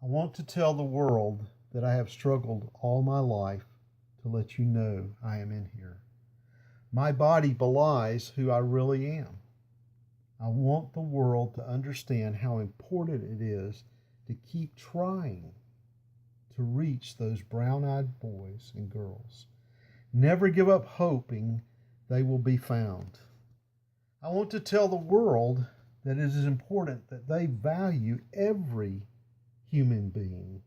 want to tell the world that I have struggled all my life to let you know I am in here. My body belies who I really am. I want the world to understand how important it is to keep trying to reach those brown-eyed boys and girls. Never give up hoping they will be found. I want to tell the world that it is important that they value every human being,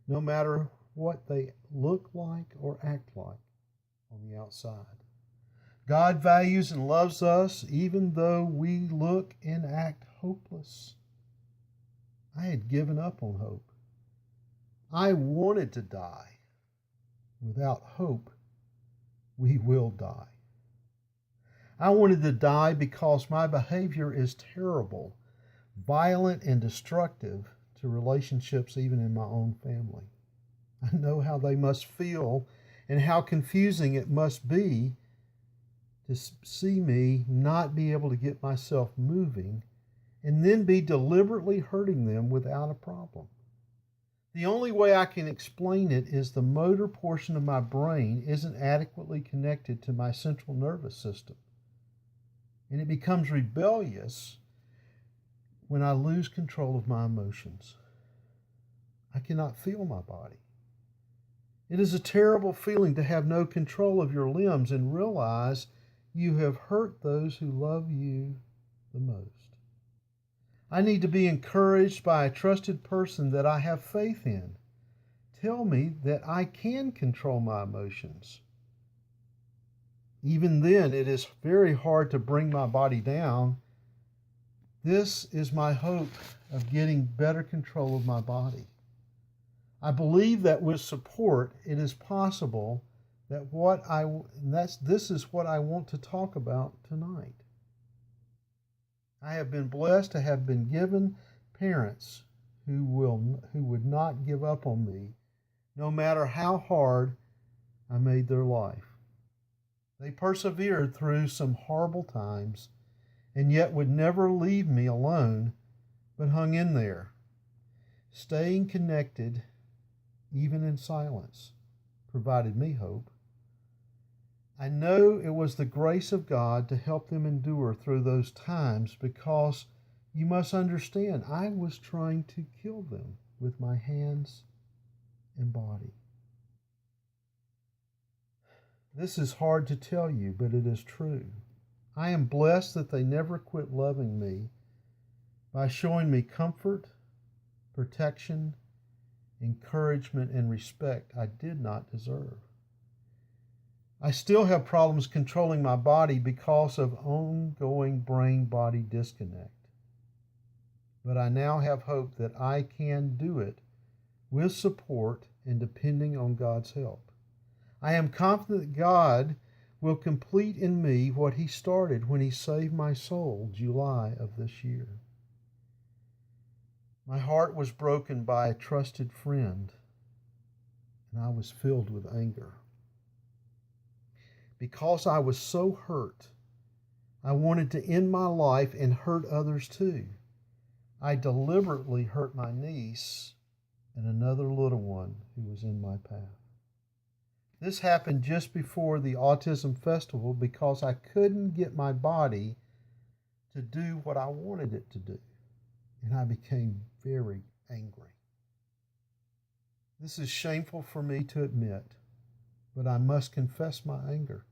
no matter what they look like or act like on the outside. God values and loves us even though we look and act hopeless. I had given up on hope. I wanted to die. Without hope, we will die. I wanted to die because my behavior is terrible, violent, and destructive to relationships even in my own family. I know how they must feel and how confusing it must be to see me not be able to get myself moving and then be deliberately hurting them without a problem. The only way I can explain it is the motor portion of my brain isn't adequately connected to my central nervous system. And it becomes rebellious when I lose control of my emotions. I cannot feel my body. It is a terrible feeling to have no control of your limbs and realize you have hurt those who love you the most. I need to be encouraged by a trusted person that I have faith in. Tell me that I can control my emotions. Even then, it is very hard to bring my body down. This is my hope of getting better control of my body. I believe that with support, it is possible that this is what I want to talk about tonight. I have been blessed to have been given parents who would not give up on me, no matter how hard I made their life. They persevered through some horrible times and yet would never leave me alone, but hung in there, staying connected even in silence, provided me hope. I know it was the grace of God to help them endure through those times because you must understand, I was trying to kill them with my hands and body. This is hard to tell you, but it is true. I am blessed that they never quit loving me by showing me comfort, protection, encouragement, and respect I did not deserve. I still have problems controlling my body because of ongoing brain-body disconnect. But I now have hope that I can do it with support and depending on God's help. I am confident that God will complete in me what He started when He saved my soul July of this year. My heart was broken by a trusted friend, and I was filled with anger. Because I was so hurt, I wanted to end my life and hurt others too. I deliberately hurt my niece and another little one who was in my path. This happened just before the Autism Festival because I couldn't get my body to do what I wanted it to do, and I became very angry. This is shameful for me to admit, but I must confess my anger.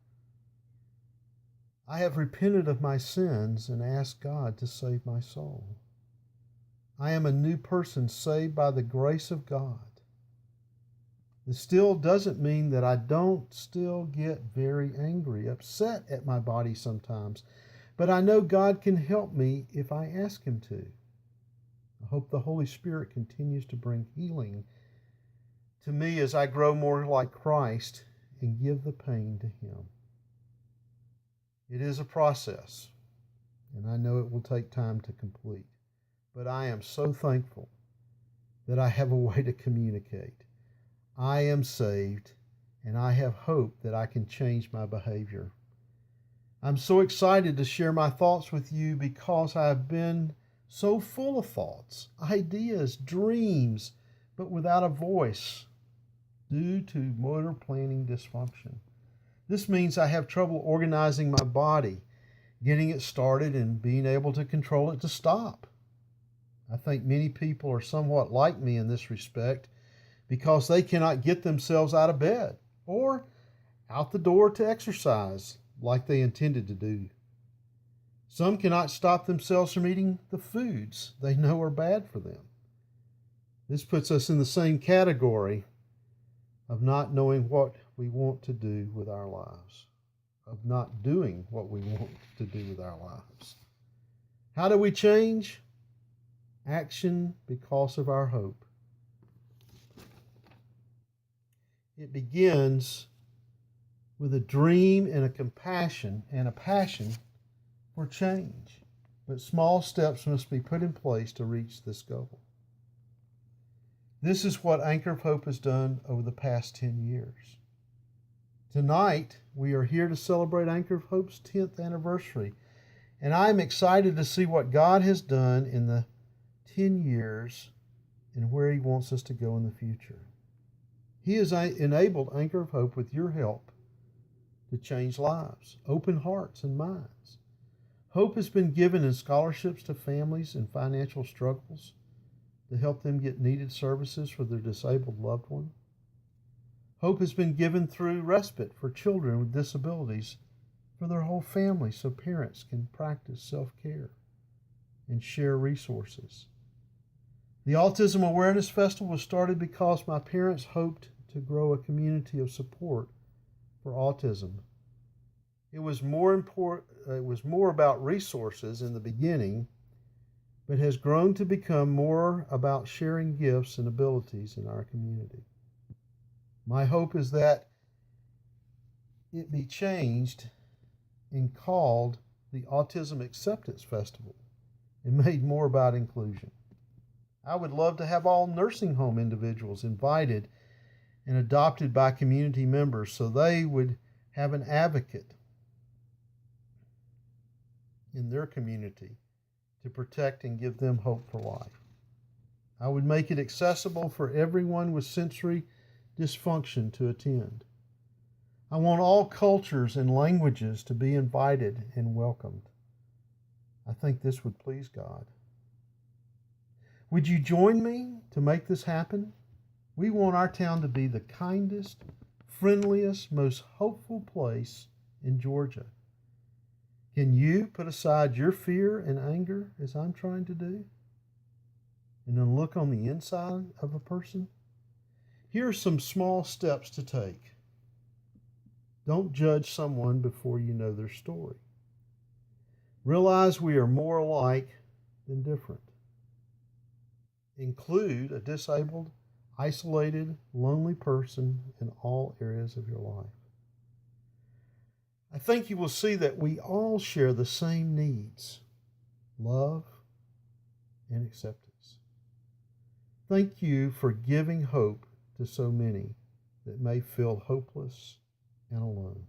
I have repented of my sins and asked God to save my soul. I am a new person saved by the grace of God. This still doesn't mean that I don't still get very angry, upset at my body sometimes, but I know God can help me if I ask Him to. I hope the Holy Spirit continues to bring healing to me as I grow more like Christ and give the pain to Him. It is a process, and I know it will take time to complete, but I am so thankful that I have a way to communicate. I am saved, and I have hope that I can change my behavior. I'm so excited to share my thoughts with you because I have been so full of thoughts, ideas, dreams, but without a voice due to motor planning dysfunction. This means I have trouble organizing my body, getting it started, and being able to control it to stop. I think many people are somewhat like me in this respect because they cannot get themselves out of bed or out the door to exercise like they intended to do. Some cannot stop themselves from eating the foods they know are bad for them. This puts us in the same category of not knowing what we want to do with our lives, of not doing what we want to do with our lives. How do we change? Action because of our hope. It begins with a dream and a compassion and a passion for change. But small steps must be put in place to reach this goal. This is what Anchor of Hope has done over the past 10 years. Tonight, we are here to celebrate Anchor of Hope's 10th anniversary, and I'm excited to see what God has done in the 10 years and where He wants us to go in the future. He has enabled Anchor of Hope with your help to change lives, open hearts and minds. Hope has been given in scholarships to families in financial struggles to help them get needed services for their disabled loved one. Hope has been given through respite for children with disabilities for their whole family so parents can practice self-care and share resources. The Autism Awareness Festival was started because my parents hoped to grow a community of support for autism. It was more about resources in the beginning, but has grown to become more about sharing gifts and abilities in our community. My hope is that it be changed and called the Autism Acceptance Festival and made more about inclusion. I would love to have all nursing home individuals invited and adopted by community members so they would have an advocate in their community to protect and give them hope for life. I would make it accessible for everyone with sensory dysfunction to attend. I want all cultures and languages to be invited and welcomed. I think this would please God. Would you join me to make this happen? We want our town to be the kindest, friendliest, most hopeful place in Georgia. Can you put aside your fear and anger as I'm trying to do? And then look on the inside of a person? Here are some small steps to take. Don't judge someone before you know their story. Realize we are more alike than different. Include a disabled, isolated, lonely person in all areas of your life. I think you will see that we all share the same needs: love and acceptance. Thank you for giving hope to so many that may feel hopeless and alone.